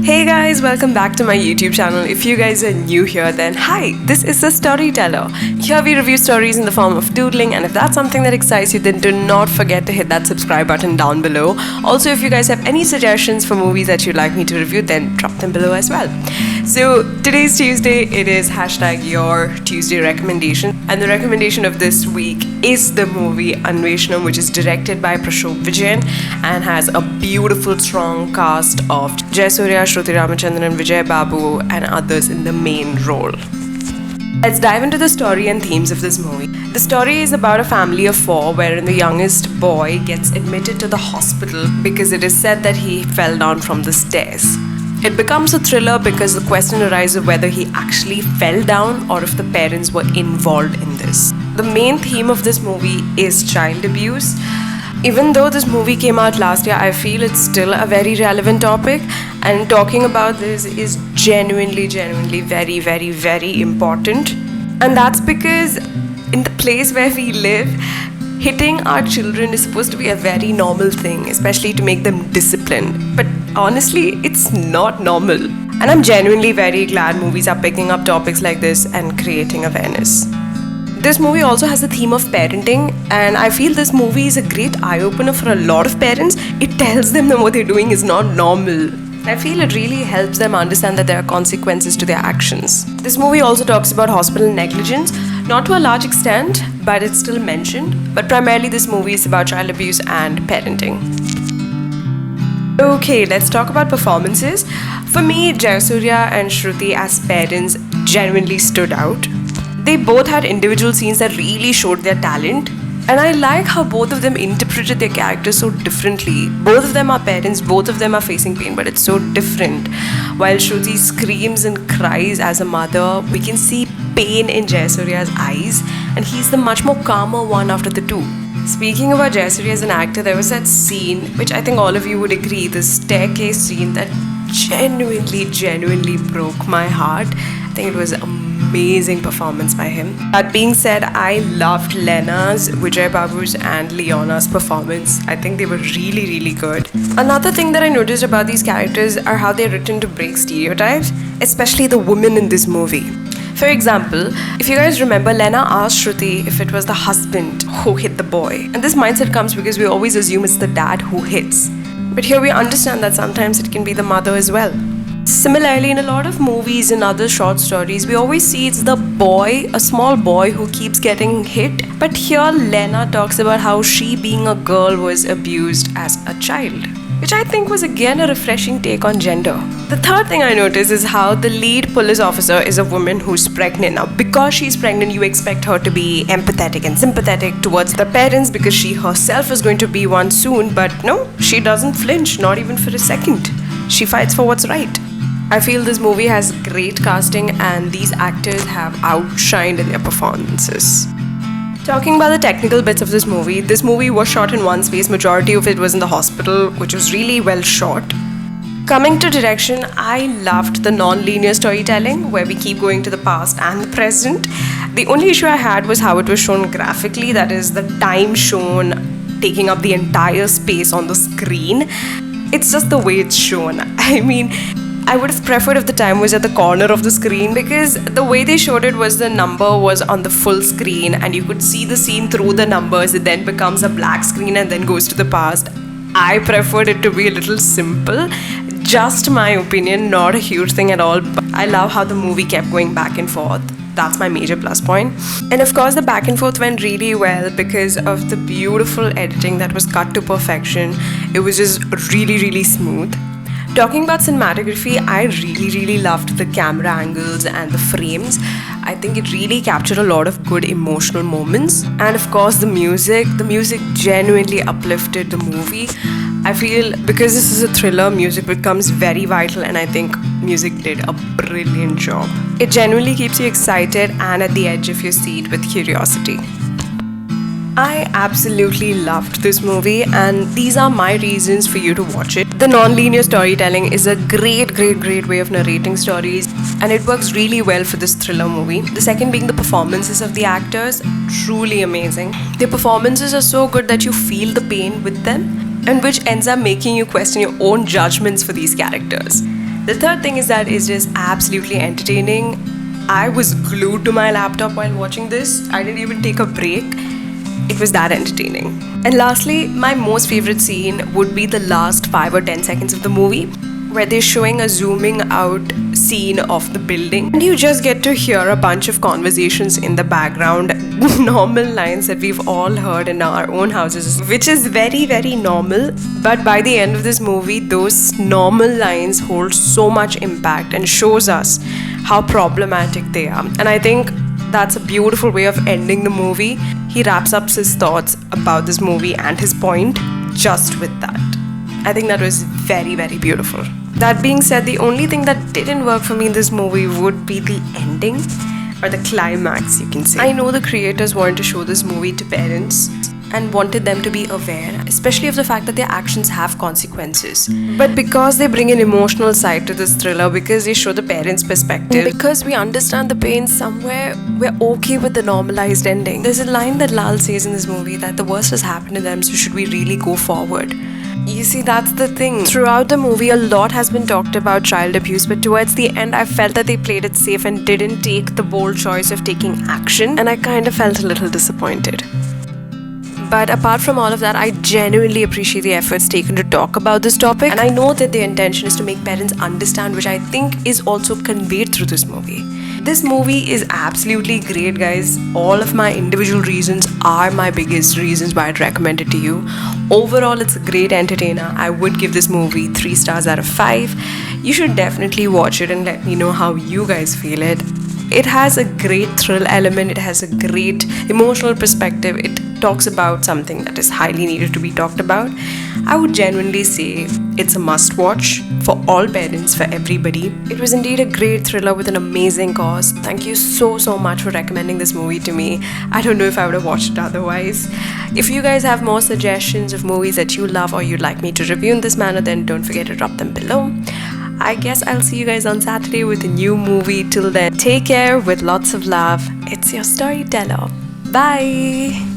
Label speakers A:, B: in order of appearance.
A: Hey guys, welcome back to my YouTube channel. If you guys are new here, then hi, this is The Storyteller. Here we review stories in the form of doodling, and if that's something that excites you, then do not forget to hit that subscribe button down below. Also, if you guys have any suggestions for movies that you'd like me to review, then drop them below as well. So today's Tuesday, it is hashtag your Tuesday recommendation, and the recommendation of this week is the movie Anveshanam, which is directed by Prashant Vijayan and has a beautiful, strong cast of Jayasuriya, Shruti Ramachandran, Vijay Babu, and others in the main role. Let's dive into the story and themes of this movie. The story is about a family of four wherein the youngest boy gets admitted to the hospital because it is said that he fell down from the stairs. It becomes a thriller because the question arises of whether he actually fell down or if the parents were involved in this. The main theme of this movie is child abuse. Even though this movie came out last year, I feel it's still a very relevant topic, and talking about this is genuinely very, very, very important. And that's because in the place where we live, hitting our children is supposed to be a very normal thing, especially to make them disciplined. But honestly, it's not normal. And I'm genuinely very glad movies are picking up topics like this and creating awareness. This movie also has a theme of parenting, and I feel this movie is a great eye-opener for a lot of parents. It tells them that what they're doing is not normal. I feel it really helps them understand that there are consequences to their actions. This movie also talks about hospital negligence, not to a large extent, but it's still mentioned. But primarily this movie is about child abuse and parenting. Okay, let's talk about performances. For me, Jayasuriya and Shruti as parents genuinely stood out. They both had individual scenes that really showed their talent, and I like how both of them interpreted their characters so differently. Both of them are parents, both of them are facing pain, but it's so different. While Shruti screams and cries as a mother, we can see pain in Jayasuriya's eyes, and he's the much more calmer one after the two. Speaking about Jayasuriya as an actor, there was that scene, which I think all of you would agree, the staircase scene that genuinely broke my heart. I think it was amazing performance by him. That being said, I loved Lena's, Vijay Babu's and Leona's performance. I think they were really good. Another thing that I noticed about these characters are how they're written to break stereotypes, especially the women in this movie. For example, if you guys remember, Lena asked Shruti if it was the husband who hit the boy. And this mindset comes because we always assume it's the dad who hits. But here we understand that sometimes it can be the mother as well. Similarly, in a lot of movies and other short stories, we always see it's the boy, a small boy, who keeps getting hit. But here, Lena talks about how she, being a girl, was abused as a child, which I think was again a refreshing take on gender. The third thing I noticed is how the lead police officer is a woman who's pregnant. Now, because she's pregnant, you expect her to be empathetic and sympathetic towards the parents because she herself is going to be one soon. But no, she doesn't flinch, not even for a second. She fights for what's right. I feel this movie has great casting and these actors have outshined in their performances. Talking about the technical bits of this movie was shot in one space. Majority of it was in the hospital, which was really well shot. Coming to direction, I loved the non-linear storytelling where we keep going to the past and the present. The only issue I had was how it was shown graphically, that is the time shown taking up the entire space on the screen. It's just the way it's shown. I mean, I would have preferred if the time was at the corner of the screen, because the way they showed it was the number was on the full screen and you could see the scene through the numbers. It then becomes a black screen and then goes to the past. I preferred it to be a little simple. Just my opinion, not a huge thing at all. But I love how the movie kept going back and forth. That's my major plus point. And of course, the back and forth went really well because of the beautiful editing that was cut to perfection. It was just really smooth. Talking about cinematography, I really loved the camera angles and the frames. I think it really captured a lot of good emotional moments. And of course, the music genuinely uplifted the movie. I feel because this is a thriller, music becomes very vital, and I think music did a brilliant job. It genuinely keeps you excited and at the edge of your seat with curiosity. I absolutely loved this movie, and these are my reasons for you to watch it. The non-linear storytelling is a great way of narrating stories, and it works really well for this thriller movie. The second being the performances of the actors, truly amazing. Their performances are so good that you feel the pain with them, and which ends up making you question your own judgments for these characters. The third thing is that it's just absolutely entertaining. I was glued to my laptop while watching this. I didn't even take a break. It was that entertaining. And lastly, my most favorite scene would be the last 5 or 10 seconds of the movie, where they're showing a zooming out scene of the building and you just get to hear a bunch of conversations in the background, normal lines that we've all heard in our own houses, which is very, very normal. But by the end of this movie, those normal lines hold so much impact and shows us how problematic they are. And I think that's a beautiful way of ending the movie. He wraps up his thoughts about this movie and his point just with that. I think that was very, very beautiful. That being said, the only thing that didn't work for me in this movie would be the ending, or the climax, you can say. I know the creators wanted to show this movie to parents and wanted them to be aware, especially of the fact that their actions have consequences. But because they bring an emotional side to this thriller, because they show the parents' perspective, because we understand the pain somewhere, we're okay with the normalized ending. There's a line that Lal says in this movie that the worst has happened to them, so should we really go forward? You see, that's the thing. Throughout the movie, a lot has been talked about child abuse, but towards the end, I felt that they played it safe and didn't take the bold choice of taking action, and I kind of felt a little disappointed. But apart from all of that, I genuinely appreciate the efforts taken to talk about this topic, and I know that the intention is to make parents understand, which I think is also conveyed through this movie. This movie is absolutely great, guys. All of my individual reasons are my biggest reasons why I'd recommend it to you. Overall, it's a great entertainer. I would give this movie 3 stars out of 5. You should definitely watch it and let me know how you guys feel it. It has a great thrill element. It has a great emotional perspective. It talks about something that is highly needed to be talked about. I would genuinely say it's a must watch for all parents, for everybody. It was indeed a great thriller with an amazing cause. Thank you so much for recommending this movie to me. I don't know if I would have watched it otherwise. If you guys have more suggestions of movies that you love or you'd like me to review in this manner, then don't forget to drop them below. I guess I'll see you guys on Saturday with a new movie. Till then, take care with lots of love. It's your storyteller. Bye.